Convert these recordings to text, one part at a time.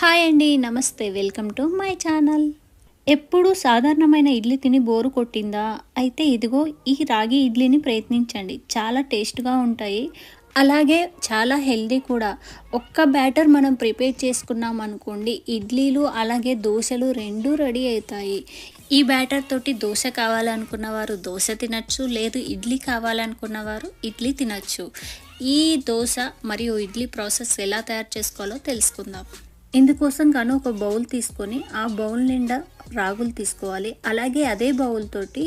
Hi అండి. నమస్తే. Welcome to my channel. ఎప్పుడూ సాధారణమైన ఇడ్లీ తిని బోరు కొట్టిందా? అయితే ఇదిగో ఈ రాగి ఇడ్లీని ప్రయత్నించండి. చాలా టేస్ట్‌గా ఉంటాయి. అలాగే చాలా హెల్తీ కూడా. ఒక్క బ్యాటర్ మనం ప్రిపేర్ చేసుకున్నాం అనుకోండి, ఇడ్లీలు అలాగే దోసలు 2 రెడీ అయితాయి. ఈ బ్యాటర్ తోటి దోస కావాలనుకున్నవారు దోస తినొచ్చు. లేదు ఇడ్లీ కావాలనుకున్నవారు ఇడ్లీ తినొచ్చు. ఈ దోస మరియు ఇడ్లీ ప్రాసెస్ ఎలా తయారు చేసుకోవాలో తెలుసుకుందాం. ఇందుకోసం గాను ఒక బౌల్ తీసుకొని ఆ బౌల్ నిండా రాగులు తీసుకోవాలి. అలాగే అదే బౌల్ తోటి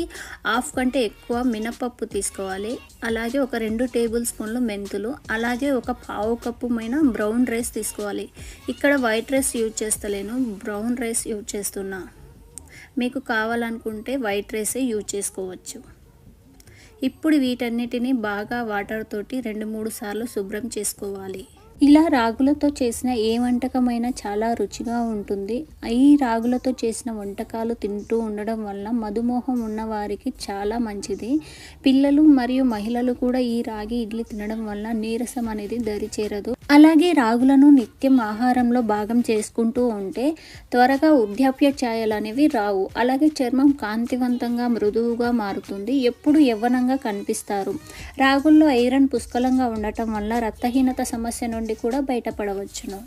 హాఫ్ కంటే ఎక్కువ మినపప్పు తీసుకోవాలి. అలాగే ఒక 2 టేబుల్ స్పూన్లు మెంతులు, అలాగే ఒక పావు కప్పు మైన బ్రౌన్ రైస్ తీసుకోవాలి. ఇక్కడ వైట్ రైస్ యూజ్ చేస్తలేను, బ్రౌన్ రైస్ యూజ్ చేస్తున్నా. మీకు కావాలనుకుంటే వైట్ రైసే యూజ్ చేసుకోవచ్చు. ఇప్పుడు వీటన్నిటిని బాగా వాటర్ తోటి 2-3 సార్లు శుభ్రం చేసుకోవాలి. ఇలా రాగులతో చేసిన ఏ వంటకమైనా చాలా రుచిగా ఉంటుంది. ఈ రాగులతో చేసిన వంటకాలు తింటూ ఉండడం వల్ల మధుమేహం ఉన్నవారికి చాలా మంచిది. పిల్లలు మరియు మహిళలు కూడా ఈ రాగి ఇడ్లీ తినడం వల్ల నీరసం అనేది దరిచేరదు. అలాగే రాగులను నిత్యం ఆహారంలో భాగం చేసుకుంటూ ఉంటే త్వరగా వృద్ధాప్య ఛాయలు అనేవి రావు. అలాగే చర్మం కాంతివంతంగా మృదువుగా మారుతుంది. ఎప్పుడు యవ్వనంగా కనిపిస్తారు. రాగుల్లో ఐరన్ పుష్కలంగా ఉండటం వల్ల రక్తహీనత సమస్య నుండి కూడా బయటపడవచ్చును.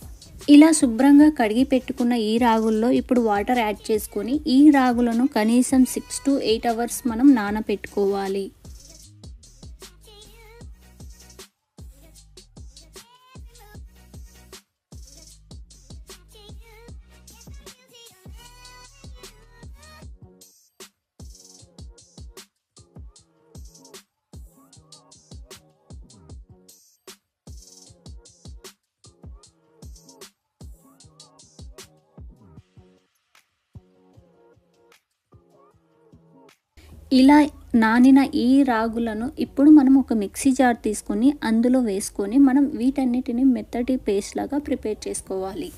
ఇలా శుభ్రంగా కడిగి పెట్టుకున్న ఈ రాగుల్లో ఇప్పుడు వాటర్ యాడ్ చేసుకొని ఈ రాగులను కనీసం 6 to 8 అవర్స్ మనం నానబెట్టుకోవాలి. ఇలా నానిన ఈ రాగులను ఇప్పుడు మనం ఒక మిక్సీ జార్ తీసుకొని అందులో వేసుకొని మనం వీటన్నిటిని మెత్తటి పేస్ట్ లాగా ప్రిపేర్ చేసుకోవాలి.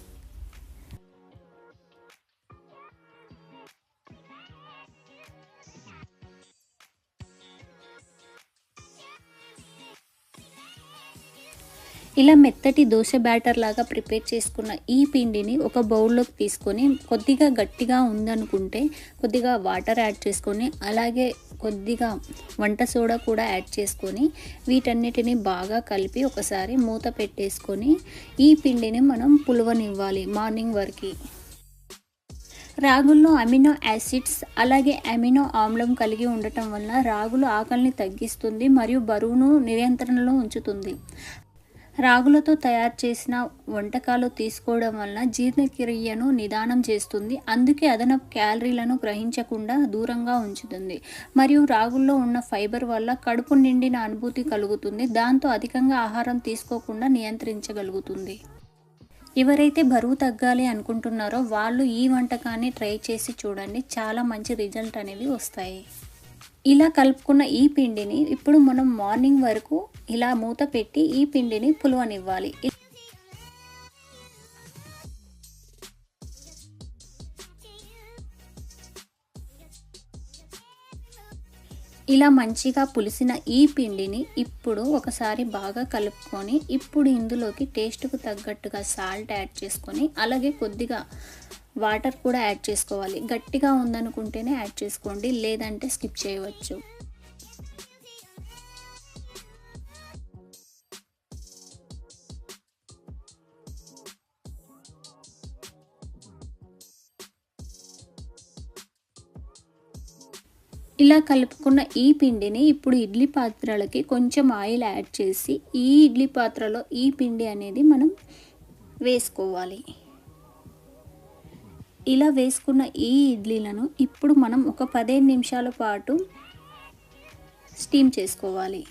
ఇలా మెత్తటి దోశ బ్యాటర్ లాగా ప్రిపేర్ చేసుకున్న ఈ పిండిని ఒక బౌల్లోకి తీసుకొని కొద్దిగా గట్టిగా ఉందనుకుంటే కొద్దిగా వాటర్ యాడ్ చేసుకొని అలాగే కొద్దిగా వంట సోడా కూడా యాడ్ చేసుకొని వీటన్నిటిని బాగా కలిపి ఒకసారి మూత పెట్టేసుకొని ఈ పిండిని మనం పులవనివ్వాలి మార్నింగ్ వరకు. రాగుల్లో అమినో యాసిడ్స్ అలాగే అమినో ఆమ్లం కలిగి ఉండటం వల్ల రాగులు ఆకలిని తగ్గిస్తుంది మరియు బరువును నియంత్రణలో ఉంచుతుంది. రాగులతో తయారు చేసిన వంటకాలు తీసుకోవడం వలన జీర్ణక్రియను నిదానం చేస్తుంది. అందుకే అదనపు క్యాలరీలను గ్రహించకుండా దూరంగా ఉంచుతుంది. మరియు రాగుల్లో ఉన్న ఫైబర్ వల్ల కడుపు నిండిన అనుభూతి కలుగుతుంది. దాంతో అధికంగా ఆహారం తీసుకోకుండా నియంత్రించగలుగుతుంది. ఎవరైతే బరువు తగ్గాలి అనుకుంటున్నారో వాళ్ళు ఈ వంటకాన్ని ట్రై చేసి చూడండి. చాలా మంచి రిజల్ట్ అనేవి వస్తాయి. ఇలా కలుపుకున్న ఈ పిండిని ఇప్పుడు మనం మార్నింగ్ వరకు ఇలా మూత పెట్టి ఈ పిండిని పులవనివ్వాలి. ఇలా మంచిగా పులిసిన ఈ పిండిని ఇప్పుడు ఒకసారి బాగా కలుపుకొని ఇప్పుడు ఇందులోకి టేస్ట్కు తగ్గట్టుగా సాల్ట్ యాడ్ చేసుకొని అలాగే కొద్దిగా వాటర్ కూడా యాడ్ చేసుకోవాలి. గట్టిగా ఉందనుకుంటేనే యాడ్ చేసుకోండి, లేదంటే స్కిప్ చేయవచ్చు. ఇలా కలుపుకున్న ఈ పిండిని ఇప్పుడు ఇడ్లీ పాత్రలకి కొంచెం ఆయిల్ యాడ్ చేసి ఈ ఇడ్లీ పాత్రలో ఈ పిండి అనేది మనం వేసుకోవాలి. ఇలా వేసుకున్న ఈ ఇడ్లీలను ఇప్పుడు మనం ఒక 15 నిమిషాల పాటు స్టీమ్ చేసుకోవాలి.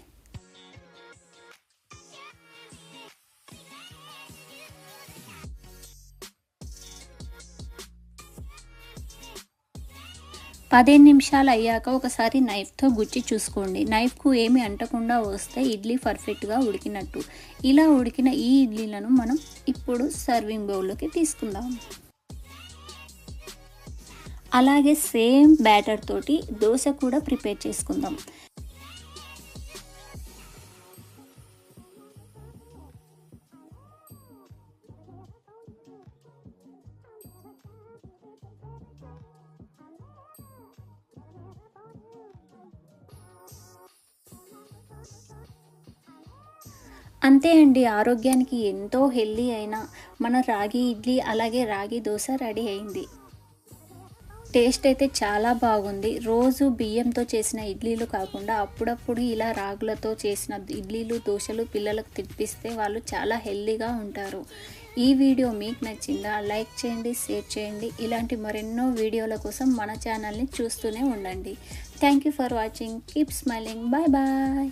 పదిహేను నిమిషాలు అయ్యాక ఒకసారి నైఫ్తో గుచ్చి చూసుకోండి. నైఫ్కు ఏమి అంటకుండా వస్తే ఇడ్లీ పర్ఫెక్ట్గా ఉడికినట్టు. ఇలా ఉడికిన ఈ ఇడ్లీలను మనం ఇప్పుడు సర్వింగ్ బౌల్లోకి తీసుకుందాం. అలాగే సేమ్ బ్యాటర్ తోటి దోశ కూడా ప్రిపేర్ చేసుకుందాం. అంతే అండి. ఆరోగ్యానికి ఎంతో హెల్తీ అయిన మన రాగి ఇడ్లీ, అలాగే రాగి దోస రెడీ అయింది. టేస్ట్ అయితే చాలా బాగుంది. రోజు బియ్యంతో చేసిన ఇడ్లీలు కాకుండా అప్పుడప్పుడు ఇలా రాగులతో చేసిన ఇడ్లీలు, దోసలు పిల్లలకు తినిపిస్తే వాళ్ళు చాలా హెల్తీగా ఉంటారు. ఈ వీడియో మీకు నచ్చిందా? లైక్ చేయండి, షేర్ చేయండి. ఇలాంటి మరెన్నో వీడియోల కోసం మన ఛానల్ని చూస్తూనే ఉండండి. Thank you for watching. Keep smiling. Bye bye.